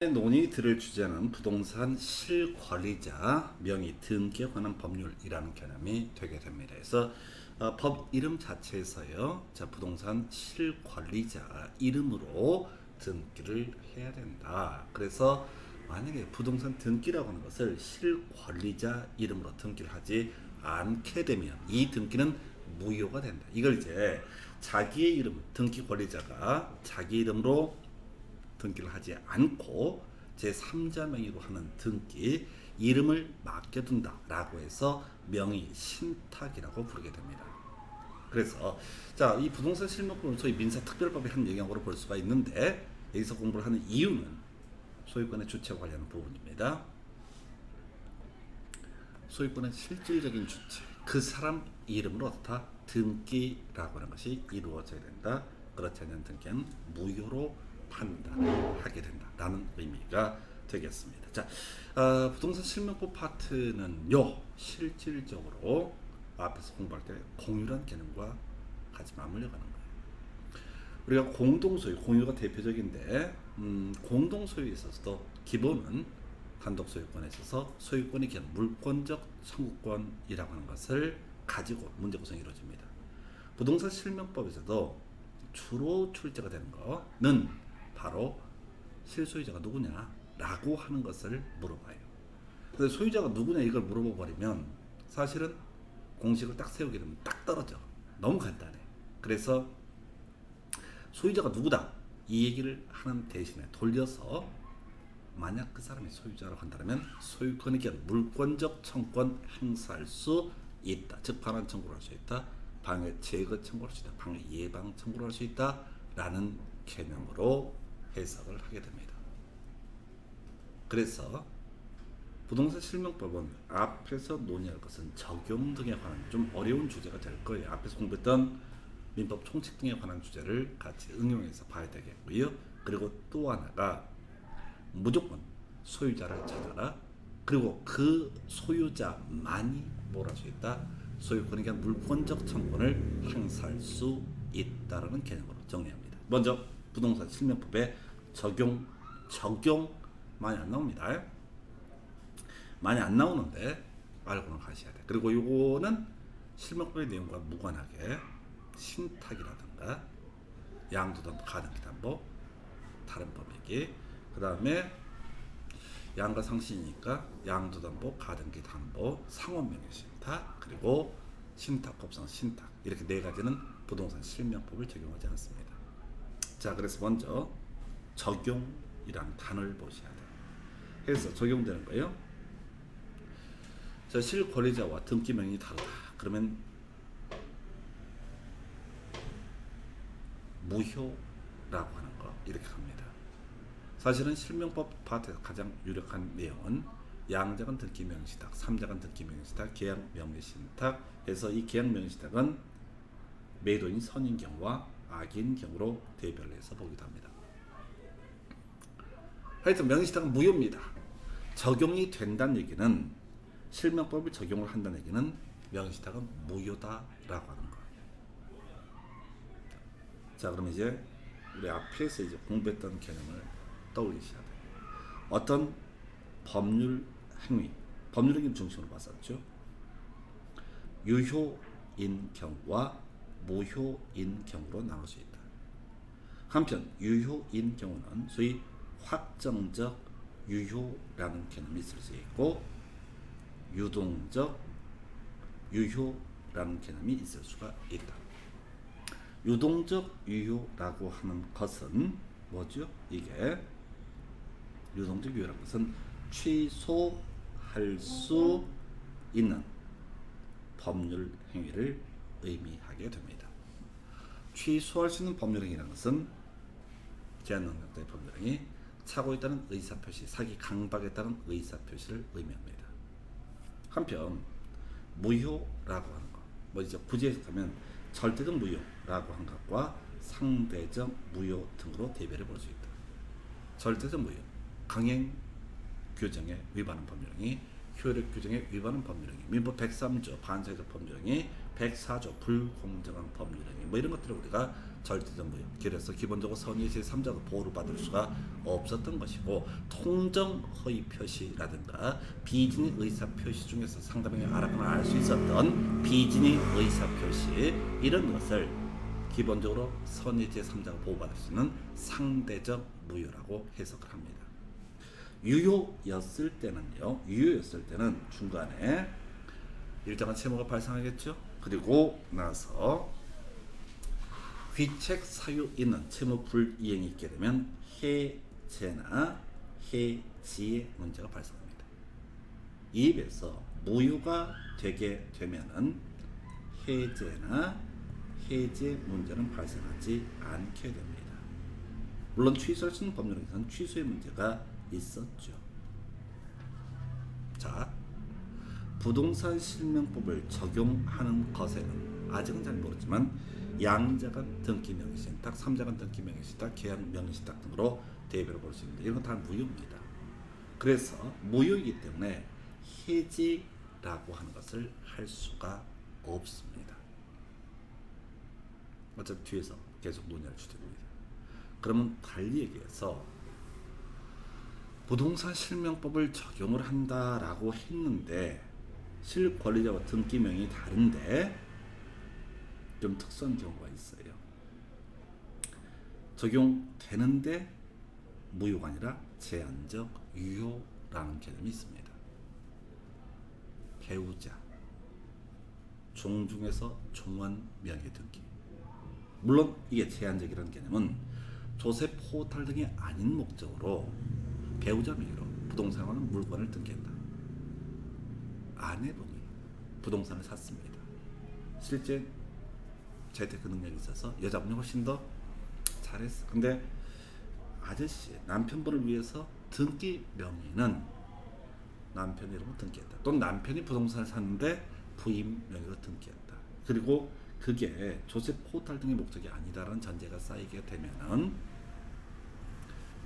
논의 들을 주제는 부동산 실권리자 명의 등기에 관한 법률이라는 개념이 되게 됩니다. 그래서 법 이름 자체에서요, 자, 부동산 실권리자 이름으로 등기를 해야 된다. 그래서 만약에 부동산 등기라고 하는 것을 실권리자 이름으로 등기를 하지 않게 되면 이 등기는 무효가 된다. 이걸 이제 자기의 이름, 등기 권리자가 자기 이름으로 등기를 하지 않고 제3자 명의로 하는 등기, 이름을 맡겨둔다 라고 해서 명의 신탁이라고 부르게 됩니다. 그래서 자, 이 부동산 실명법은 소위 민사특별법의 한 영역으로 볼 수가 있는데, 여기서 공부를 하는 이유는 소유권의 주체와 관련한 부분입니다. 소유권의 실질적인 주체, 그 사람 이름으로 어떻다? 등기라고 하는 것이 이루어져야 된다. 그렇지 않은 등기는 무효로 판단하게 된다라는 의미가 되겠습니다. 자, 부동산 실명법 파트는요, 실질적으로 앞에서 공부할 때 공유란 개념과 같이 맞물려 가는 거예요. 우리가 공동소유, 공유가 대표적인데, 공동소유에 있어서도 기본은 단독소유권에 있어서 소유권이 기한 물권적 청구권이라고 하는 것을 가지고 문제 구성이 이루어집니다. 부동산 실명법에서도 주로 출제가 되는 거는 바로 실소유자가 누구냐 라고 하는 것을 물어봐요. 근데 소유자가 누구냐 이걸 물어봐 버리면 사실은 공식을 딱 세우게 되면 딱 떨어져. 너무 간단해. 그래서 소유자가 누구다 이 얘기를 하는 대신에 돌려서, 만약 그 사람이 소유자라고 한다면 소유권에 기한 물권적 청구권 행사할 수 있다. 즉 반환 청구를 할 수 있다. 방해 제거 청구를 할 수 있다. 방해 예방 청구를 할 수 있다 라는 개념으로 해석을 하게 됩니다. 그래서 부동산 실명법은 앞에서 논의할 것은 적용 등에 관한 좀 어려운 주제가 될 거예요. 앞에서 공부했던 민법 총칙 등에 관한 주제를 같이 응용해서 봐야 되겠고요. 그리고 또 하나가 무조건 소유자를 찾아라. 그리고 그 소유자만이 뭘 할 수 있다? 소유권에 대한 물권적 청구권을 행사할 수 있다라는 개념으로 정리합니다. 먼저 부동산 실명법의 적용 많이 안 나옵니다. 많이 안 나오는데 알고는 가셔야 돼. 그리고 요거는 실명법의 내용과 무관하게 신탁이라든가 양도담보, 가등기담보, 다른 법이기, 그 다음에 양가 상신이니까 양도담보, 가등기담보, 상환명예신탁, 그리고 신탁법상 신탁, 이렇게 네 가지는 부동산 실명법을 적용하지 않습니다. 자, 그래서 먼저 적용이라는 단어를 보셔야 돼요. 그래서 적용되는 거예요. 자, 실권리자와 등기명이 다르다. 그러면 무효라고 하는 거 이렇게 합니다. 사실은 실명법 파트에서 가장 유력한 내용은 양자간 등기명의신탁, 삼자간 등기명의신탁, 계약명의신탁 해서, 이 계약명의신탁은 매도인 선인 경우와 악인 경우로 대별해서 보기도 합니다. 하여튼 명의신탁은 무효입니다. 적용이 된다는 얘기는, 실명법을 적용을 한다는 얘기는 명의신탁은 무효다라고 하는 거예요. 자, 그럼 이제 우리 앞에서 이제 공부했던 개념을 떠올리셔야 돼요. 어떤 법률 행위, 법률 행위 중심으로 봤었죠. 유효인 경우와 무효인 경우로 나눌 수 있다. 한편 유효인 경우는 소위 확정적 유효라는 개념이 있을 수 있고, 유동적 유효라는 개념이 있을 수가 있다. 유동적 유효라고 하는 것은 뭐죠? 이게 유동적 유효라는 것은 취소할 수 있는 법률 행위를 의미하게 됩니다. 취소할 수 있는 법률 행위라는 것은 제한 능력자의 법률 행위, 차고에 따른 의사표시, 사기 강박에 따른 의사표시를 의미합니다. 한편 무효라고 하는 것, 뭐 이제 굳이 해석하면 절대적 무효라고 한 것과 상대적 무효 등으로 대별해 볼 수 있다. 절대적 무효, 강행 규정에 위반한 법률행위, 효력 규정에 위반한 법률행위, 민법 103조 반사회적 법률행위, 104조 불공정한 법률행위 뭐 이런 것들을 우리가 절대적 무효. 그래서 기본적으로 선의 제3자도 보호를 받을 수가 없었던 것이고 통정 허위 표시라든가 비진의 의사 표시 중에서 상대방이 알아보나 알 수 있었던 비진의 의사 표시 이런 것을 기본적으로 선의 제3자가 보호받을 수 있는 상대적 무효라고 해석을 합니다. 유효였을 때는 중간에 일정한 채무가 발생하겠죠. 그리고 나서 귀책 사유 있는 채무 불이행이 있게 되면 해제나 해지의 문제가 발생합니다. 이에 비해서 무효가 되게 되면은 해제나 해제 문제는 발생하지 않게 됩니다. 물론 취소할 수 있는 법률에서는 취소의 문제가 있었죠. 자, 부동산 실명법을 적용하는 것에는 아직은 잘 모르지만 양자간 등기 명의신탁, 3자간 등기 명의신탁, 계약 명의신탁 등으로 대별을 볼 수 있는데 이런 건 다 무효입니다. 그래서 무효이기 때문에 해지라고 하는 것을 할 수가 없습니다. 어차피 뒤에서 계속 논의할 주제입니다. 그러면 달리 얘기해서 부동산 실명법을 적용을 한다라고 했는데 실권리자와 등기명이 다른데 좀 특수한 경우가 있어요. 적용되는데 무효가 아니라 제한적 유효라는 개념이 있습니다. 배우자, 종중에서 종원 명의 등기. 물론 이게 제한적이라는 개념은 조세 포탈 등이 아닌 목적으로 배우자 명의로 부동산과는 물건을 등기한다. 아내분이 부동산을 샀습니다. 실제 재테크 능력이 있어서 여자분이 훨씬 더 잘했어. 근데 아저씨 남편분을 위해서 등기 명의는 남편 이름으로 등기했다. 또는 남편이 부동산을 샀는데 부인 명의로 등기했다. 그리고 그게 조세 포탈 등의 목적이 아니다라는 전제가 쌓이게 되면은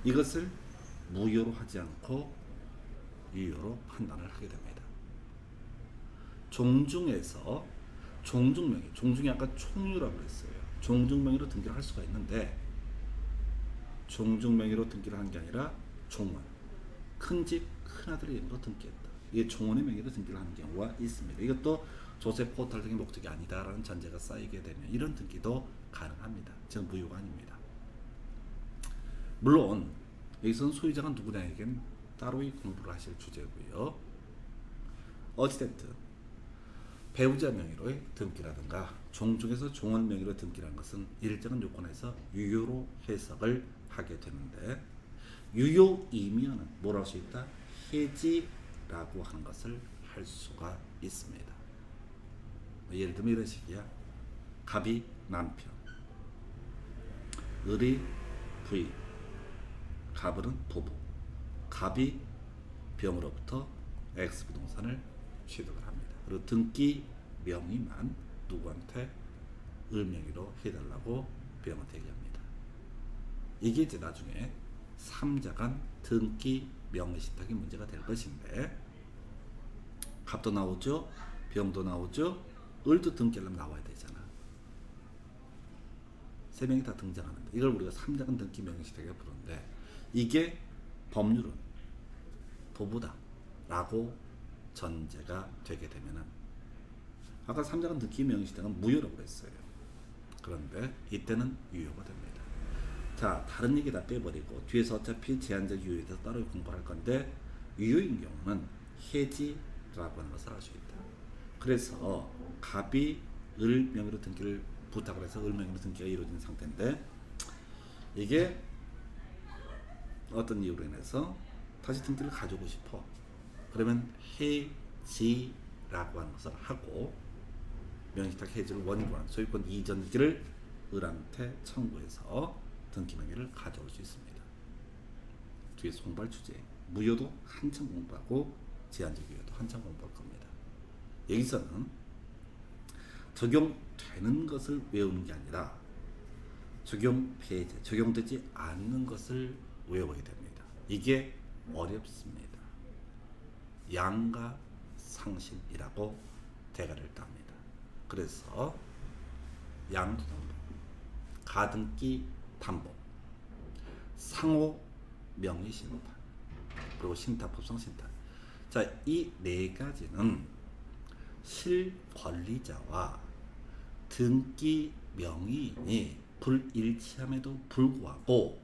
이것을 무효로 하지 않고 유효로 판단을 하게 됩니다. 종중에서 종중명의, 종중이 아까 총유라고 했어요. 종중명의로 등기를 할 수가 있는데 종중명의로 등기를 한 게 아니라 종원, 큰집 큰아들의 이름으로 등기했다. 이게 종원의 명의로 등기를 하는 경우가 있습니다. 이것도 조세 포탈 등의 목적이 아니다라는 전제가 쌓이게 되면 이런 등기도 가능합니다. 즉 무효가 아닙니다. 물론 여기서는 소유자가 누구냐에겐 따로의 공부를 하실 주제고요. 어찌됐든 배우자 명의로의 등기라든가 종중에서 종원 명의로 등기라는 것은 일정한 요건에서 유효로 해석을 하게 되는데 유효이면 뭘 할 수 있다? 해지라고 하는 것을 할 수가 있습니다. 예를 들면 이런 식이야. 갑이 남편, 을이 부인, 갑은 부부, 갑이 병으로부터 X부동산을 취득을 합니다. 그리고 등기 명의만 누구한테 을명의로 해달라고 병한테 얘기합니다. 이게 이제 나중에 3자간 등기 명의신탁이 문제가 될 것인데 갑도 나오죠, 병도 나오죠, 을도 등기하려면 나와야 되잖아. 세 명이 다 등장하는데 이걸 우리가 3자간 등기 명의신탁이라고 부르는데 이게 법률은 부부다 라고 전제가 되게 되면은 아까 3자간 등기 명의신탁은 무효라고 했어요. 그런데 이때는 유효가 됩니다. 자, 다른 얘기 다 빼버리고 뒤에서 어차피 제한적 유효에 대해서 따로 공부할 건데 유효인 경우는 해지라고 하는 것을 알 수 있다. 그래서 갑이 을 명의로 등기를 부탁을 해서 을 명의로 등기가 이루어진 상태인데 이게 어떤 이유로 인해서 다시 등기를 가지고 싶어. 그러면 해지라고 하는 것을 하고 명의신탁 해지를 원고한 소유권 이전기를 을한테 청구해서 등기 명의를 가져올 수 있습니다. 뒤에서 공부할 주제 무효도 한참 공부하고 제한적 유효도 한참 공부할 겁니다. 여기서는 적용되는 것을 외우는 게 아니라 적용 폐제, 적용되지 않는 것을 외워야 됩니다. 이게 어렵습니다. 양가 상신이라고 대가를 땁니다. 그래서 양도담보, 가등기 담보, 상호 명의 신탁, 그리고 신탁, 법상 신탁. 자, 이 네 가지는 실권리자와 등기 명의인이 불일치함에도 불구하고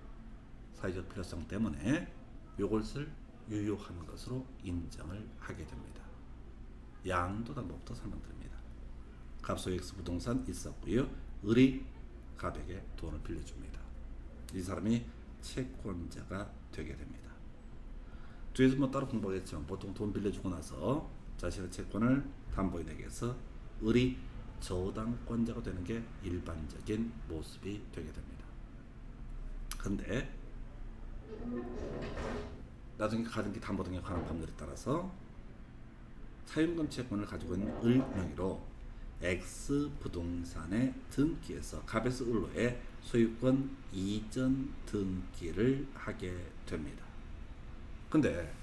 사회적 필요성 때문에 이것을 유효한 것으로 인정을 하게 됩니다. 양도담보부터 설명드립니다. 갑소 X 부동산 있었고요. 을이 갑에게 돈을 빌려줍니다. 이 사람이 채권자가 되게 됩니다. 뒤에서 뭐 따로 공부하겠지만 보통 돈 빌려주고 나서 자신의 채권을 담보인에게서 을이 저당권자가 되는 게 일반적인 모습이 되게 됩니다. 근데 나중에 가등기 담보 등에 관한 법률에 따라서 차임금 채권을 가지고 있는 을 명의로 X 부동산의 등기에서 갑에서 을로의 소유권 이전 등기를 하게 됩니다. 근데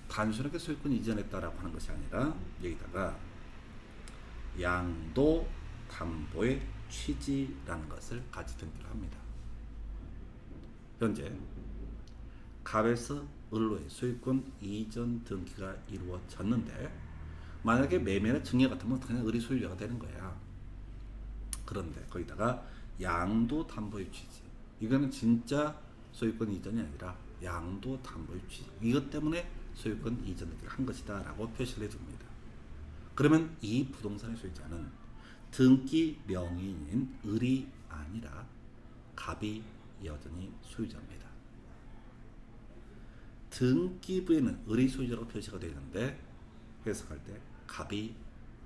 단순하게 소유권 이전했다라고 하는 것이 아니라 여기다가 양도 담보의 취지라는 것을 같이 등기를 합니다. 현재 갑에서 을로의 소유권 이전 등기가 이루어졌는데 만약에 매매나 증여 같으면 그냥 을이 소유자가 되는 거야. 그런데 거기다가 양도 담보의 취지, 이거는 진짜 소유권 이전이 아니라 양도 담보의 취지, 이것 때문에 소유권 이전 등기를 한 것이다 라고 표시를 해줍니다. 그러면 이 부동산의 소유자는 등기 명의인인 을이 아니라 갑이 여전히 소유자입니다. 등기부에는 을이 소유자로 표시가 되어 있는데 해석할 때 갑이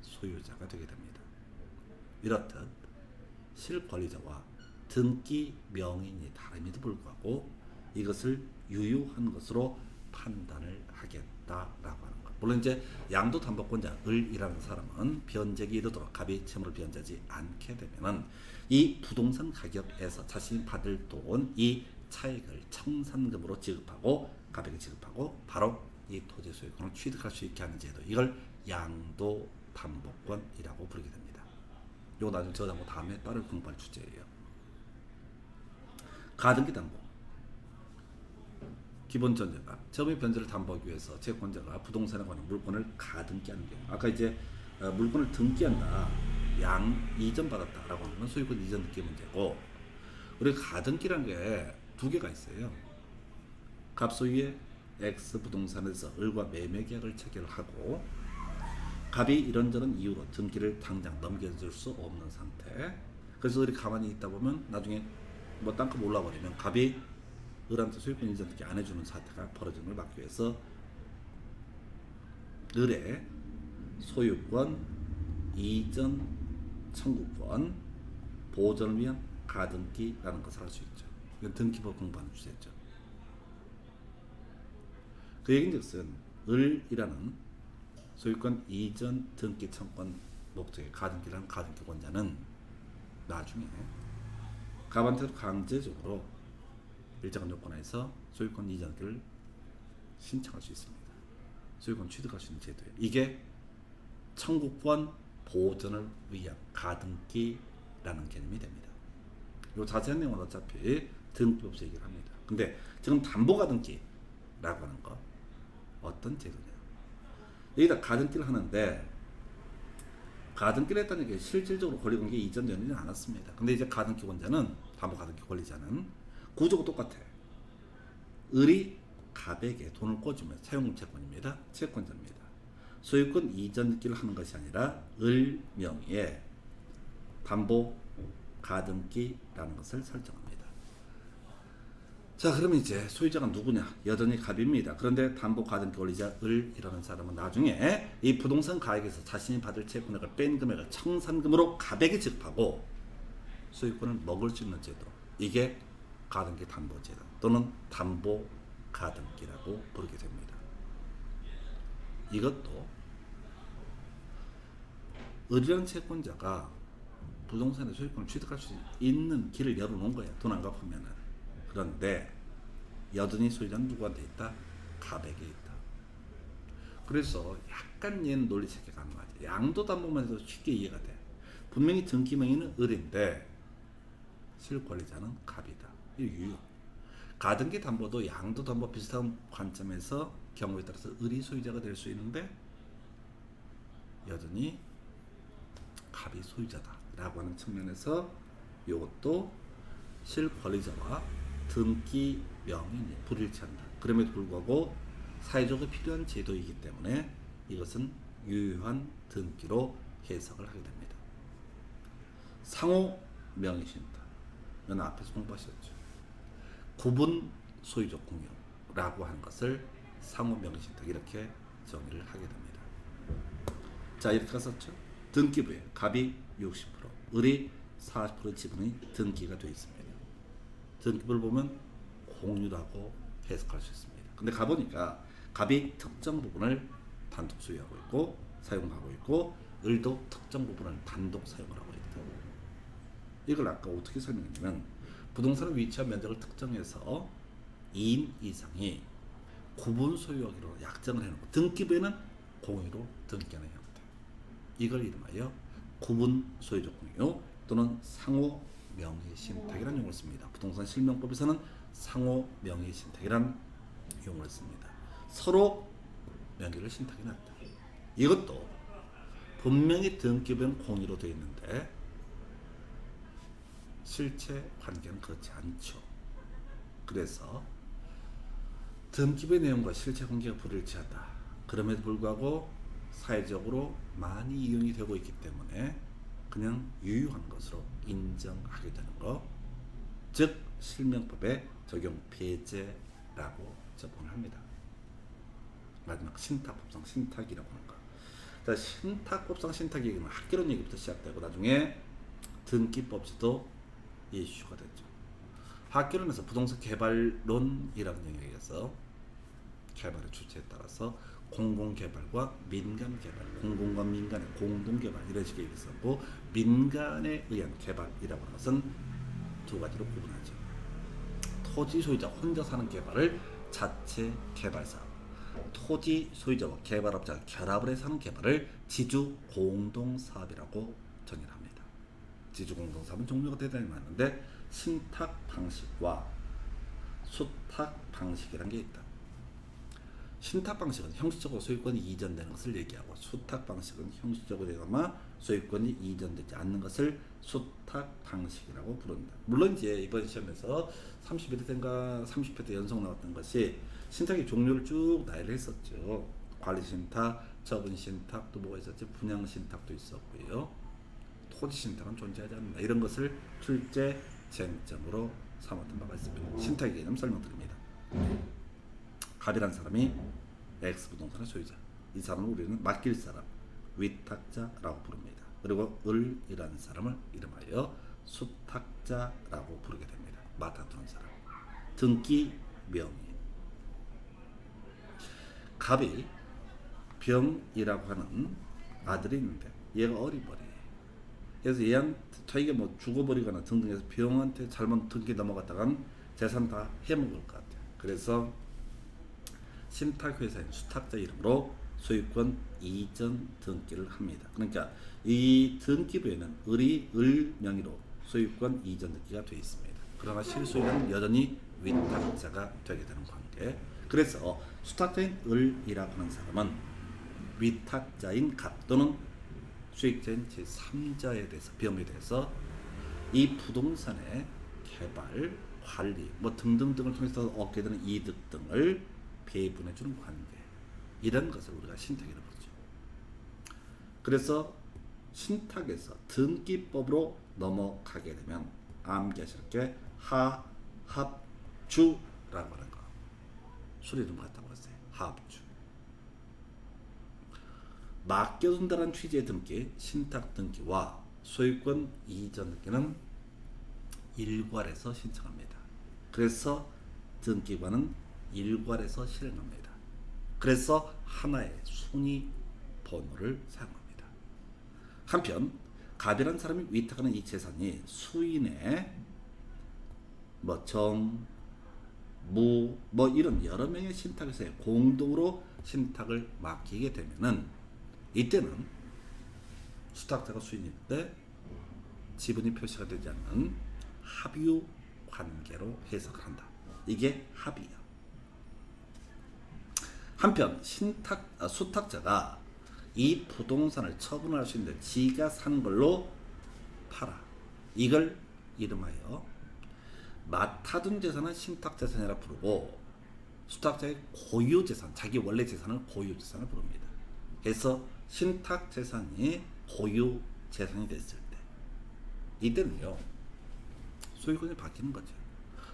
소유자가 되게 됩니다. 이렇듯 실권리자와 등기 명의인이 다름에도 불구하고 이것을 유효한 것으로 판단을 하겠다라고 하는 것. 물론 이제 양도담보권자 을이라는 사람은 변제기 이르도록 갑이 채무를 변제하지 않게 되면은 이 부동산 가격에서 자신이 받을 돈, 이 차익을 청산금으로 지급하고 갑에게 지급하고 바로 이 토지 소유권을 취득할 수 있게 하는 제도, 이걸 양도담보권이라고 부르게 됩니다. 이거 나중에 저담보 다음에 따로 공부할 주제예요. 가등기 담보. 기본 전제가 처음에 변제를 담보하기 위해서 채권자가 부동산에 관한 물건을 가등기하는 경우, 아까 이제 물건을 등기한다, 이전받았다라고 하는 건 소유권 이전 등기 문제고, 우리 가등기라는 게 두 개가 있어요. 갑소유의 X 부동산에서 을과 매매 계약을 체결하고 갑이 이런저런 이유로 등기를 당장 넘겨줄 수 없는 상태. 그래서 을이 가만히 있다 보면 나중에 뭐 땅값 올라버리면 갑이 을한테 소유권 이전 등기 안 해주는 사태가 벌어지는 걸 막기 위해서 을의 소유권 이전 청구권 보전을 위한 가등기라는 것을 할 수 있죠. 이건 등기법 공부하는 주제죠. 그 얘기인즉슨 을이라는 소유권 이전 등기 청구권 목적의 가등기라는 가등기권자는 나중에 갑한테도 강제적으로 일정한 요건 하에서 소유권 이전을 신청할 수 있습니다. 소유권 취득할 수 있는 제도예요. 이게 청구권 보전을 위한 가등기라는 개념이 됩니다. 이 자세한 내용은 어차피 등기법에서 얘기를 합니다. 근데 지금 담보가등기라고 하는 거 어떤 제도냐? 여기다 가등기를 하는데 가등기를 했다는 게 실질적으로 권리관계 이전되지는 않았습니다. 근데 이제 가등기권자는 담보가등기 권리자는 구조가 똑같아. 을이 갑에게 돈을 꿔주면 사용금 채권입니다. 채권자입니다. 소유권 이전 등기를 하는 것이 아니라 을 명의의 담보 가등기라는 것을 설정합니다. 자, 그러면 이제 소유자가 누구냐? 여전히 갑입니다. 그런데 담보 가등기 권리자 을이라는 사람은 나중에 이 부동산 가액에서 자신이 받을 채권액을 뺀 금액을 청산금으로 갑에게 지급하고 소유권을 먹을 수 있는 제도, 이게 가등기 담보 제도 또는 담보 가등기라고 부르게 됩니다. 이것도 을이라는 채권자가 부동산의 소유권을 취득할 수 있는 길을 열어놓은 거예요. 돈 안 갚으면은. 그런데 여전히 소유자는 누구한테 있다? 갑에게 있다. 그래서 약간 얘는 논리 체계가 안 맞아. 양도담보만 해도 쉽게 이해가 돼. 분명히 등기 명의는 을인데 실권리자는 갑이다. 이 유효. 가등기 담보도 양도 담보 비슷한 관점에서 경우에 따라서 을이 소유자가 될 수 있는데 여전히 갑이 소유자다라고 하는 측면에서 이것도 실권리자와 등기 명인이 불일치한다. 그럼에도 불구하고 사회적으로 필요한 제도이기 때문에 이것은 유효한 등기로 해석을 하게 됩니다. 상호 명의신탁. 이건 앞에서 공부하셨죠. 구분 소유적 공유라고 하는 것을 상호 명의신탁 이렇게 정의를 하게 됩니다. 자, 이렇게 갔었죠. 등기부에 갑이 60%, 을이 40% 지분이 등기가 되어 있습니다. 등기부를 보면 공유라고 해석할 수 있습니다. 근데 가보니까 갑이 특정 부분을 단독 소유하고 있고 사용하고 있고 을도 특정 부분을 단독 사용을 하고 있다. 이걸 아까 어떻게 설명했냐면 부동산의 위치와 면적을 특정해서 2인 이상이 구분 소유하기로 약정을 해놓고 등기부에는 공유로 등기하는 형태. 이걸 이름하여 구분 소유적 공유 또는 상호 명의신탁이라는 용어를 씁니다. 부동산 실명법에서는 상호 명의신탁이라는 용어를 씁니다. 서로 명의를 신탁해 놨다. 이것도 분명히 등기부는 공유로 되어 있는데 실체 관계는 그렇지 않죠. 그래서 등기부의 내용과 실체 관계가 불일치하다. 그럼에도 불구하고 사회적으로 많이 이용이 되고 있기 때문에 그냥 유효한 것으로 인정하게 되는 것, 즉 실명법의 적용 배제라고 접근을 합니다. 마지막 신탁법상 신탁이라고 하는 것. 자, 신탁법상 신탁 얘기는 학개론 얘기부터 시작되고 나중에 등기법에서도 이슈가 됐죠. 학개론에서 부동산 개발론이라는 영역에서 개발의 주체에 따라서 공공개발과 민간개발, 공공과 민간의 공동개발 이런 식의 얘기 있었고 민간에 의한 개발이라고 하는 것은 두 가지로 구분하죠. 토지 소유자 혼자 사는 개발을 자체 개발사업, 토지 소유자와 개발업자가 결합을 해서 하는 개발을 지주 공동사업이라고 정의를 합니다. 지주 공동사업은 종류가 대단히 많은데 신탁 방식과 수탁 방식이라는 게 있다. 신탁 방식은 형식적으로 소유권이 이전되는 것을 얘기하고 수탁 방식은 형식적으로 되거나 소유권이 이전되지 않는 것을 수탁 방식이라고 부른다. 물론 이제 이번 시험에서 31회 때인가 30회 때 연속 나왔던 것이 신탁의 종류를 쭉 나열을 했었죠. 관리 신탁, 처분 신탁, 또 뭐가 있었지? 분양 신탁도 있었고요. 토지 신탁은 존재하지 않는다. 이런 것을 출제 쟁점으로 삼았던 바가 있습니다. 신탁의 개념 설명드립니다. 갑이라는 사람이 X 부동산의 소유자. 이 사람을 우리는 맡길 사람, 위탁자라고 부릅니다. 그리고 을이라는 사람을 이름하여 수탁자라고 부르게 됩니다. 맡아두는 사람. 등기 명의. 갑이 병이라고 하는 아들이 있는데 얘가 어리버리. 그래서 얘한테 자기가 뭐 죽어버리거나 등등해서 병한테 잘못 등기 넘어갔다간 재산 다 해먹을 것 같아요. 그래서 신탁회사인 수탁자 이름으로 소유권 이전 등기를 합니다. 그러니까 이 등기부에는 을 명의로 소유권 이전 등기가 되어 있습니다. 그러나 실소유자는 여전히 위탁자가 되게 되는 관계. 그래서 수탁자인 을이라고 하는 사람은 위탁자인 갑 또는 수익자인 제3자에 대해서 병에 대해서 이 부동산의 개발, 관리 뭐 등등등을 통해서 얻게 되는 이득 등을 배분해 주는 관계, 이런 것을 우리가 신탁이라고 부르죠. 그래서 신탁에서 등기법으로 넘어가게 되면 암기하실 게 하합주라고 하는 거. 소리 좀 같다고 했어요. 하합주. 맡겨둔다는 취지의 등기, 신탁 등기와 소유권 이전 등기는 일괄해서 신청합니다. 그래서 등기관은 일괄해서 실행합니다. 그래서 하나의 순위 번호를 사용합니다. 한편 갑이라는 사람이 위탁하는 이 재산이 수인의 정, 무, 이런 여러 명의 신탁회사에 공동으로 신탁을 맡기게 되면은 이때는 수탁자가 수인인데 지분이 표시가 되지 않는 합유 관계로 해석을 한다. 이게 합의야. 한편 수탁자가 이 부동산을 처분할 수 있는데 지가 산 걸로 팔아. 이걸 이름하여 맡아둔 재산은 신탁재산이라 부르고 수탁자의 고유재산, 자기 원래 재산을 고유재산을 부릅니다. 그래서 신탁재산이 고유재산이 됐을 때 이때는요 소유권이 바뀌는 거죠.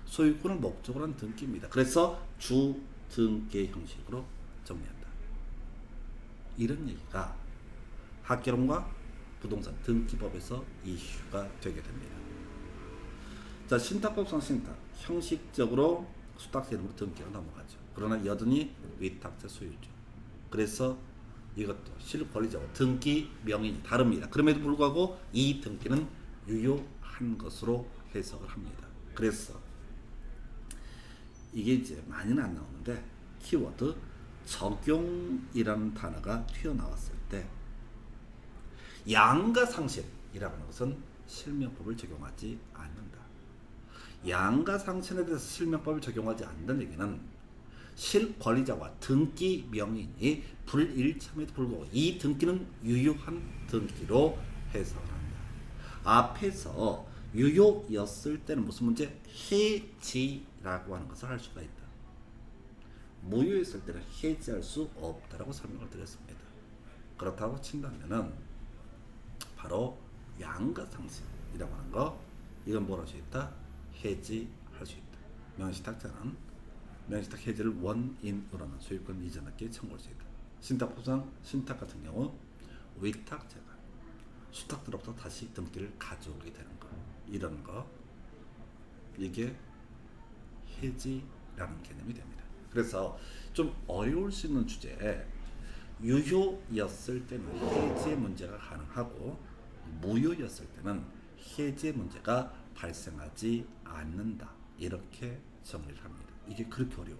소유권을 목적으로 한 등기입니다. 그래서 주등기 형식으로 정리한다. 이런 얘기가 학개론과 부동산 등기법에서 이슈가 되게 됩니다. 자, 신탁법상 신탁 형식적으로 수탁자 이름으로 등기가 넘어가죠. 그러나 여전히 위탁자 소유죠. 그래서 이것도 실권리자와 등기 명인이 다릅니다. 그럼에도 불구하고 이 등기는 유효한 것으로 해석을 합니다. 그래서 이게 이제 많이는 안 나오는데 키워드 적용이라는 단어가 튀어나왔을 때 양가상신이라고 하는 것은 실명법을 적용하지 않는다. 양가상신에 대해서 실명법을 적용하지 않는 얘기는 실권리자와 등기 명인이 불일치함에도 불구하고 이 등기는 유효한 등기로 해석을 한다. 앞에서 유효였을 때는 무슨 문제? 해지라고 하는 것을 할 수가 있다. 무효했을 때는 해지할 수 없다라고 설명을 드렸습니다. 그렇다고 친다면은 바로 양가상신이라고 하는 거 이건 뭘 할 수 있다? 해지할 수 있다. 명의신탁자는 명의신탁 해지를 원인으로는 소유권 이전하기에 청구할 수 있다. 신탁법상 신탁 같은 경우 위탁자가 수탁자로부터 다시 등기를 가져오게 되는 거 이런 거 이게 해지라는 개념이 됩니다. 그래서 좀 어려울 수 있는 주제에 유효였을 때는 해지의 문제가 가능하고 무효였을 때는 해지의 문제가 발생하지 않는다. 이렇게 정리를 합니다. 이게 그렇게 어려워.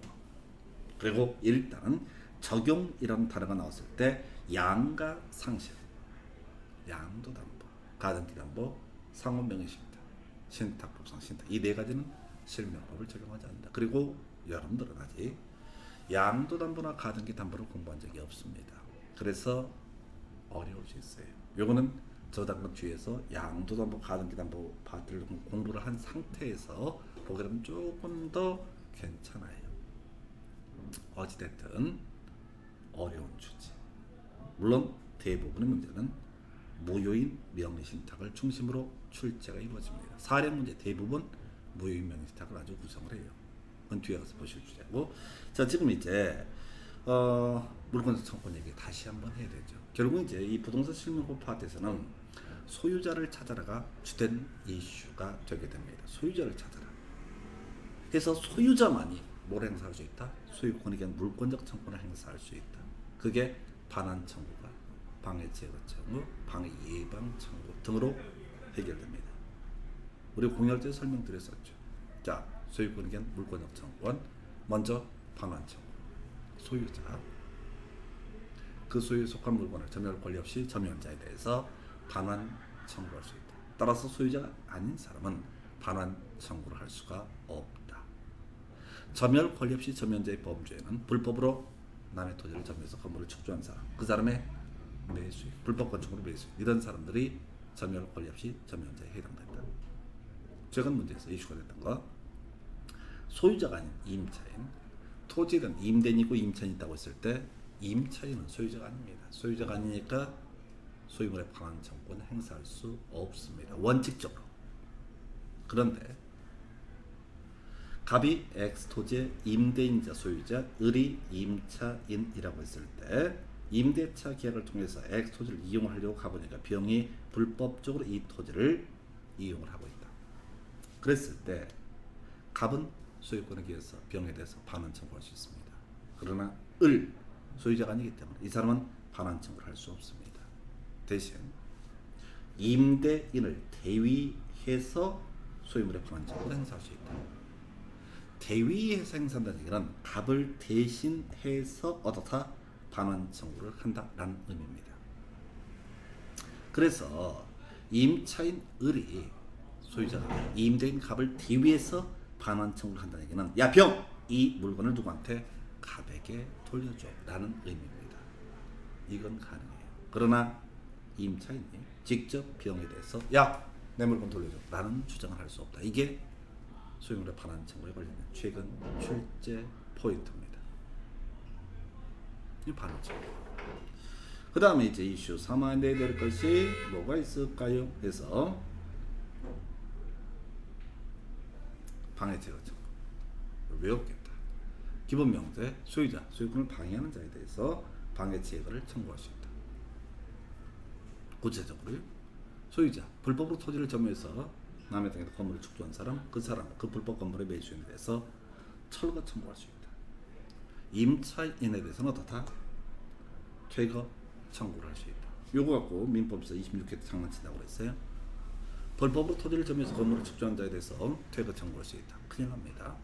그리고 일단은 적용이라는 단어가 나왔을 때 양가상신, 양도담보, 가등기담보, 상호명의신탁, 신탁법상 신탁 이 네 가지는 실명법을 적용하지 않는다. 그리고 여러분들은 아직 양도담보나 가등기담보를 공부한 적이 없습니다. 그래서 어려울 수 있어요. 요거는 저 당근 뒤에서 양도담보, 가등기담보 파트를 공부를 한 상태에서 보게 되면 조금 더 괜찮아요. 어찌됐든 어려운 주제. 물론 대부분의 문제는 무효인 명의신탁을 중심으로 출제가 이루어집니다. 사례 문제 대부분 무효인 명의신탁을 아주 구성을 해요. 그건 뒤에 가서 보실 주제고. 자, 지금 이제 물권 청권 얘기 다시 한번 해야 되죠. 결국 이제 이 부동산 실명법 파트에서는 소유자를 찾아라가 주된 이슈가 되게 됩니다. 소유자를 찾아라. 그래서 소유자만이 뭘 행사할 수 있다? 소유권에 대한 물권적 청구를 행사할 수 있다. 그게 반환 청구가 방해 제거 청구, 방해 예방 청구 등으로 해결됩니다. 우리 공유할 때 설명드렸었죠. 자, 소유권에 대한 물권적 청구권 먼저 반환 청구. 소유자 그 소유에 속한 물건을 점유할 권리 없이 점유자에 대해서 반환 청구할 수 있다. 따라서 소유자가 아닌 사람은 반환 청구를 할 수가 없다. 점유할 권리 없이 점유자의 범죄는 불법으로 남의 토지를 점유해서 건물을 축조한 사람, 그 사람의 매수익, 불법 건축으로 매수익 이런 사람들이 점유할 권리 없이 점유자에 해당된다. 최근 문제에서 이슈가 됐던 거 소유자가 아닌 임차인, 토지는 임대인이고 임차인이 있다고 했을 때 임차인은 소유자가 아닙니다. 소유자가 아니니까 소유물의 반환 청구는 행사할 수 없습니다. 원칙적으로. 그런데 갑이 X 토지의 임대인자 소유자, 을이 임차인이라고 했을 때 임대차 계약을 통해서 X 토지를 이용하려고 가보니까 병이 불법적으로 이 토지를 이용을 하고 있다. 그랬을 때 갑은 소유권에 기해서 병에 대해서 반환 청구할 수 있습니다. 그러나 을 소유자가 아니기 때문에 이 사람은 반환 청구를 할 수 없습니다. 대신 임대인을 대위해서 소유물의 반환 청구를 행사할 수 있다. 대위해서 행사한다는 얘기는 갑을 대신해서 어떻다 반환 청구를 한다라는 의미입니다. 그래서 임차인 을이 소유자가 임대인 갑을 대위해서 반환 청구를 한다는 얘기는 야 병! 이 물건을 누구한테? 갑에게 돌려줘 라는 의미입니다. 이건 가능해요. 그러나 임차인이 직접 병에 대해서 야! 내 물건 돌려줘 라는 주장을 할 수 없다. 이게 소유물의 반환 청구에 걸리는 최근 출제 포인트입니다. 이 반환 청구. 그 다음에 이제 이슈 3화에 내야 될 것이 뭐가 있을까요? 해서 방해 제거 청구. 외웠겠다. 기본 명제 소유자, 소유권을 방해하는 자에 대해서 방해 제거를 청구할 수 있다. 구체적으로 소유자, 불법으로 토지를 점유해서 남의 땅에서 건물을 축조한 사람, 그 불법 건물의 매수인에 대해서 철거 청구할 수 있다. 임차인에 대해서는 어떻다? 퇴거 청구를 할 수 있다. 요거 갖고 민법에서 26회 장난친다고 그랬어요. 불법으로 토지를 점유해서 건물을 축조한 자에 대해서 퇴거 청구할 수 있다. 큰일 납니다.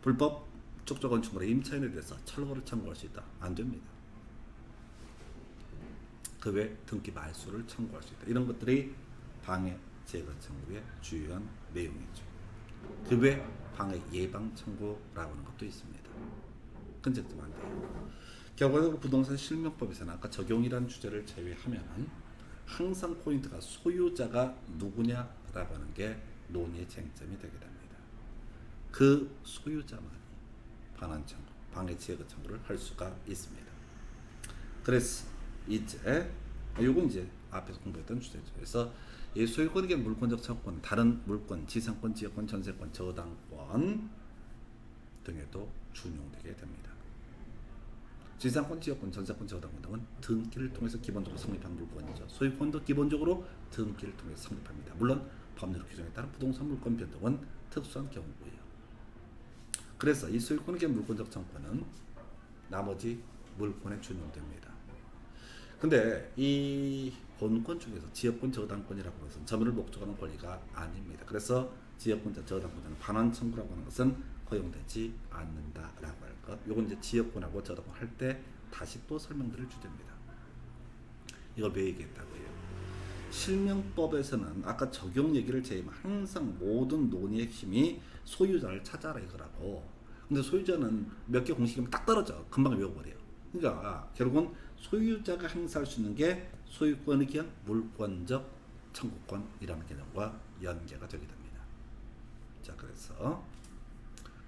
불법 축조 건축물의 임차인에 대해서 철거를 청구할 수 있다. 안 됩니다. 그 외 등기 말소를 청구할 수 있다. 이런 것들이 방해 제거 청구의 주요한 내용이죠. 그 외 방해 예방 청구라고 하는 것도 있습니다. 근접점 안 돼요. 결과적으로 부동산 실명법에서는 아까 적용이라는 주제를 제외하면 항상 포인트가 소유자가 누구냐라고 하는 게 논의의 쟁점이 되게 됩니다. 그 소유자만이 반환 청구, 방해 제거 청구를 할 수가 있습니다. 그래서 이제 요건 이제 앞에서 공부했던 주제죠. 그래서 이 소유권에게 물권적 청구권, 다른 물권, 지상권, 지역권, 전세권, 저당권 등에도 준용되게 됩니다. 지상권, 지역권, 전세권, 저당권 등은 등기를 통해서 기본적으로 성립한 물권이죠. 소유권도 기본적으로 등기를 통해서 성립합니다. 물론 법률 규정에 따른 부동산 물권 변동은 특수한 경우고요. 그래서 이 소유권에게 물권적 청구권은 나머지 물권에 준용됩니다. 근데 이 본권 중에서 지역권, 저당권이라고 해서 점유를 목적하는 권리가 아닙니다. 그래서 지역권자, 저당권자는 반환 청구라고 하는 것은 허용되지 않는다라고 할 것. 요건 이제 지역권하고 저당권 할 때 다시 또 설명드릴 주제입니다. 이걸 왜 얘기했다고요? 실명법에서는 아까 적용 얘기를 제외하면 항상 모든 논의의 핵심이 소유자를 찾아라 이거라고. 근데 소유자는 몇 개 공식이면 딱 떨어져. 금방 외워버려요. 그러니까 결국은 소유자가 행사할 수 있는 게 소유권에 기한 물권적 청구권이라는 개념과 연계가 되게 됩니다. 자, 그래서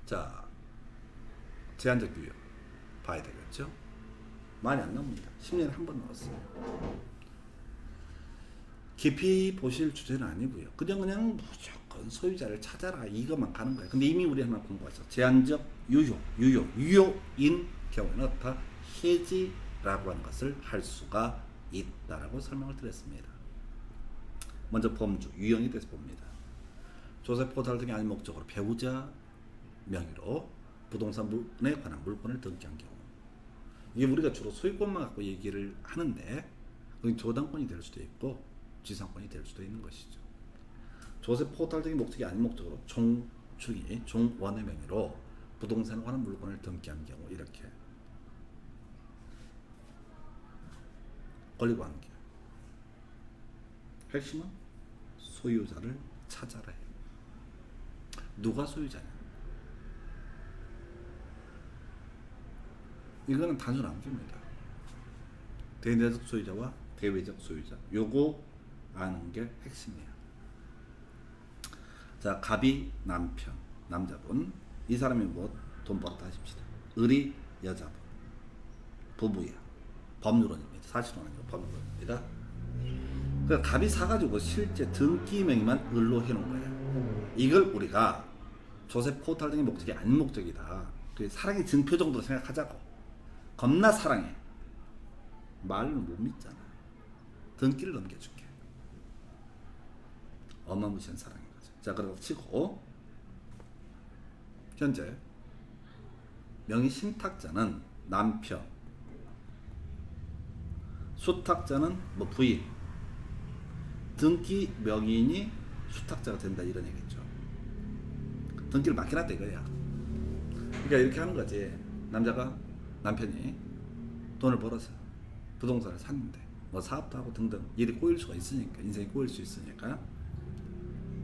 자, 제한적 유효 봐야 되겠죠? 많이 안 나옵니다. 10년에 한 번 나왔어요. 깊이 보실 주제는 아니고요. 그냥 무조건 소유자를 찾아라 이것만 가는 거예요. 근데 이미 우리 하나 공부했어. 제한적 유효인 경우에는 어떻다? 해지라고 하는 것을 할 수가 있다라고 설명을 드렸습니다. 먼저 범주, 유형에 대해서 봅니다. 조세 포탈 등의 아닌 목적으로 배우자 명의로 부동산에 관한 물건을 등기한 경우, 이게 우리가 주로 소유권만 갖고 얘기를 하는데 그게 저당권이 될 수도 있고 지상권이 될 수도 있는 것이죠. 조세 포탈 등의 목적이 아닌 목적으로 종축이 종원의 명의로 부동산에 관한 물건을 등기한 경우 이렇게 권리관계 핵심은 소유자를 찾아라 해요. 누가 소유자냐? 이거는 단순 암기입니다. 대내적 소유자와 대외적 소유자 요거 아는 게 핵심이에요. 자, 갑이 남편, 남자분, 이 사람이 뭐 돈 벌었다 하십시다. 을이 여자분, 부부야. 법률원입니다. 사실은 아니고 법률원입니다. 그러니까 갑이 사가지고 실제 등기 명의만 을로 해놓은 거예요. 이걸 우리가 조세 포탈 등의 목적이 아닌 목적이다. 그 사랑의 증표 정도로 생각하자고. 겁나 사랑해. 말은 못 믿잖아. 등기를 넘겨줄게. 어마무시한 사랑인 거죠. 자, 그러고 치고 현재 명의 신탁자는 남편, 수탁자는 뭐 부인, 등기 명의인이 수탁자가 된다 이런 얘기죠. 등기를 맡겨놨다 이거야. 그러니까 이렇게 하는 거지. 남편이 돈을 벌어서 부동산을 샀는데 뭐 사업도 하고 등등 일이 꼬일 수가 있으니까, 인생이 꼬일 수 있으니까.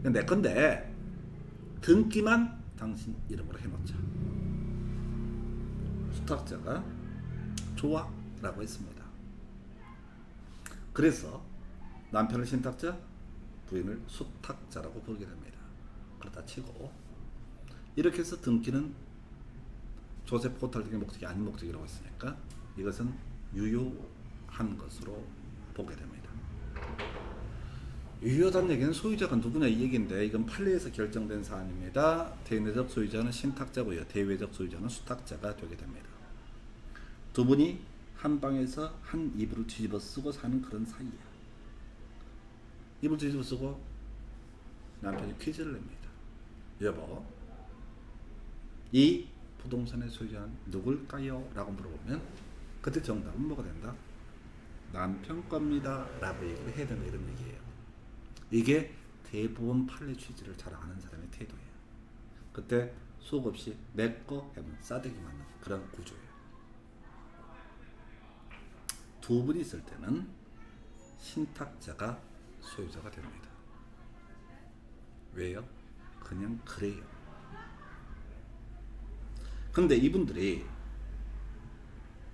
내 건데 등기만 당신 이름으로 해놓자. 수탁자가 좋아 라고 했습니다. 그래서 남편을 신탁자, 부인을 수탁자라고 부르게 됩니다. 그렇다 치고 이렇게 해서 등기는 조세 포탈 등의 목적이 아닌 목적이라고 했으니까 이것은 유효한 것으로 보게 됩니다. 유효하다는 얘기는 소유자가 누구냐 이 얘기인데, 이건 판례에서 결정된 사안입니다. 대내적 소유자는 신탁자고요, 대외적 소유자는 수탁자가 되게 됩니다. 두 분이 한 방에서 한 이불을 뒤집어 쓰고 사는 그런 사이야. 이불 뒤집어 쓰고 남편이 퀴즈를 냅니다. 여보, 이 부동산의 소유자는 누굴까요? 라고 물어보면 그때 정답은 뭐가 된다? 남편 겁니다 라고 얘기를 해야 된다, 이런 얘기예요. 이게 대부분 판례 취지를 잘 아는 사람의 태도예요. 그때 수업 없이 내꺼 하면 싸대기 맞는 그런 구조예요. 두 분이 있을 때는 신탁자가 소유자가 됩니다. 왜요? 그냥 그래요. 근데 이분들이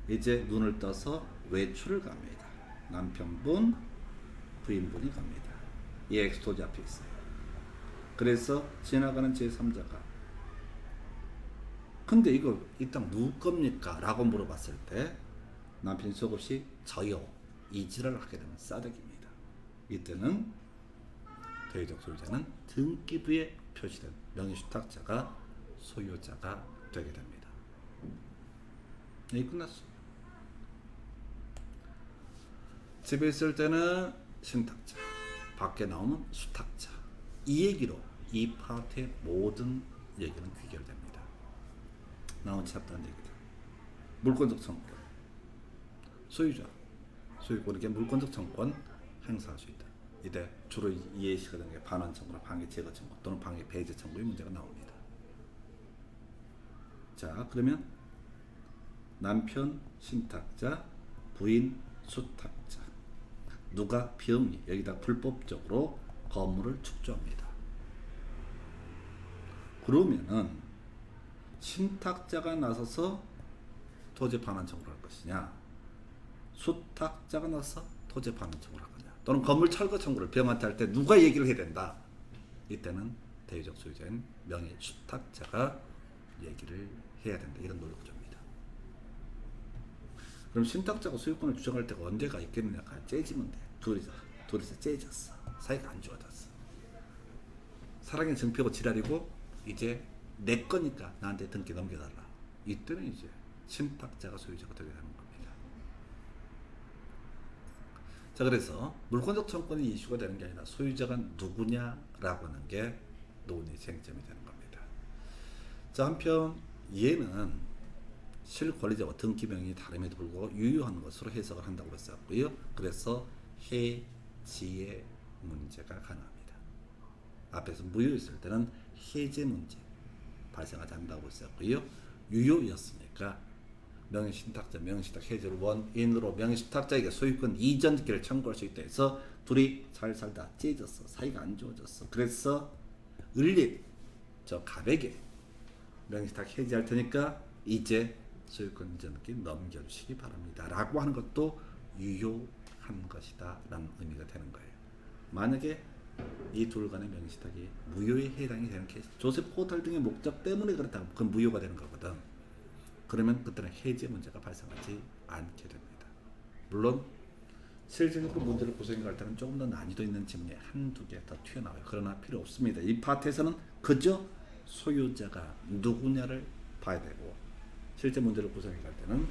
이제 눈을 떠서 외출을 갑니다. 남편분, 부인분이 갑니다. 이 엑스토지 앞에 있어요. 그래서 지나가는 제3자가 근데 이거 이 땅 누구 겁니까? 라고 물어봤을 때 남편이 속없이 저요, 이지를 하게 되면 싸대기입니다. 이때는 대외적 소유자는 등기부에 표시된 명의주탁자가 소유자가 되게 됩니다. 여기 끝났어. 집에 있을 때는 신탁자, 밖에 나오면 수탁자. 이 얘기로 이 파트의 모든 얘기는 귀결됩니다. 나온 챕터는 얘기다. 물권적 청권, 소유자, 소유권에게 물권적 청권 행사할 수 있다. 이때 주로 이해시가 되는 게 반환 청구나 방해 제거 청구 또는 방해 배제 청구의 문제가 나옵니다. 자, 그러면 남편 신탁자, 부인 수탁자, 누가 병이 여기다 불법적으로 건물을 축조합니다. 그러면은 신탁자가 나서서 토지 반환 청구를 할 것이냐, 수탁자가 나서 토지 반환 청구를 할 거냐, 또는 건물 철거 청구를 병한테 할 때 누가 얘기를 해야 된다. 이때는 대외적 소유자인 명의 수탁자가 얘기를 해야 된다. 이런 논리 구조입니다. 그럼 신탁자가 소유권을 주장할 때가 언제가 있겠느냐가 째지면 돼. 둘이서 째졌어. 사이가 안 좋아졌어. 사랑의 정표고 지랄이고 이제 내 거니까 나한테 등기 넘겨달라. 이때는 이제 신탁자가 소유자가 되게 되는 겁니다. 자, 그래서 물권적 청권이 이슈가 되는 게 아니라 소유자가 누구냐라고 하는 게 논의 쟁점이 되는 겁니다. 자, 한편 얘는 실권리자와 등기 명이 다름에도 불구하고 유효한 것으로 해석을 한다고 했었고요. 그래서 해지의 문제가 가능합니다. 앞에서 무효였을 때는 해제 문제 발생하지 않는다고 했었고요. 유효였으니까 명의신탁자, 명의신탁 해제를 원인으로 명의신탁자에게 소유권 이전기를 청구할 수 있다 해서 둘이 잘 살다 째졌어. 사이가 안 좋아졌어. 그래서 을립, 저 갑에게 명의신탁 해제할 테니까 이제 소유권 이전기 넘겨주시기 바랍니다. 라고 하는 것도 유효한 것이다 라는 의미가 되는 거예요. 만약에 이 둘 간의 명의신탁이 무효에 해당이 되는 케이스, 조세 포탈 등의 목적 때문에 그렇다면 그건 무효가 되는 거거든. 그러면 그때는 해제 문제가 발생하지 않게 됩니다. 물론 실질적으로 문제를 구성할 때는 조금 더 난이도 있는 질문이 한두 개 더 튀어나와요. 그러나 필요 없습니다. 이 파트에서는 그저 소유자가 누구냐를 봐야 되고, 실제 문제를 구성할 때는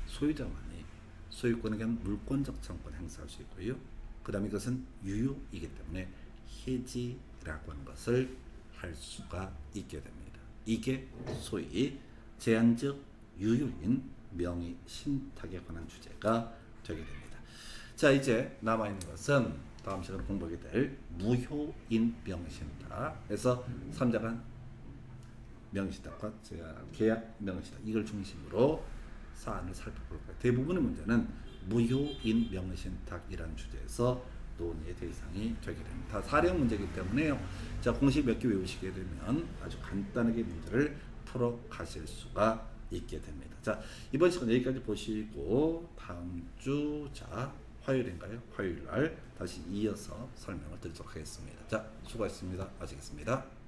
소유자만이 소유권에 대한 물권적 청권 행사할 수 있고요. 그 다음에 이것은 유효이기 때문에 해지라고 하는 것을 할 수가 있게 됩니다. 이게 소위 제한적 유효인 명의 신탁에 관한 주제가 되게 됩니다. 자, 이제 남아있는 것은 다음 시간에 공부하게 될 무효인 명의신탁. 그래서 3자간 명의신탁과 계약 명의신탁, 이걸 중심으로 사안을 살펴볼 거예요. 대부분의 문제는 무효인 명신탁이라는 주제에서 논의의 대상이 되게 됩니다. 사령 문제이기 때문에요. 자, 공식 몇 개 외우시게 되면 아주 간단하게 문제를 풀어 가실 수가 있게 됩니다. 자, 이번 시간 여기까지 보시고 다음 주, 자, 화요일인가요? 화요일 날 다시 이어서 설명을 드리도록 하겠습니다. 자, 수고하셨습니다. 마치겠습니다.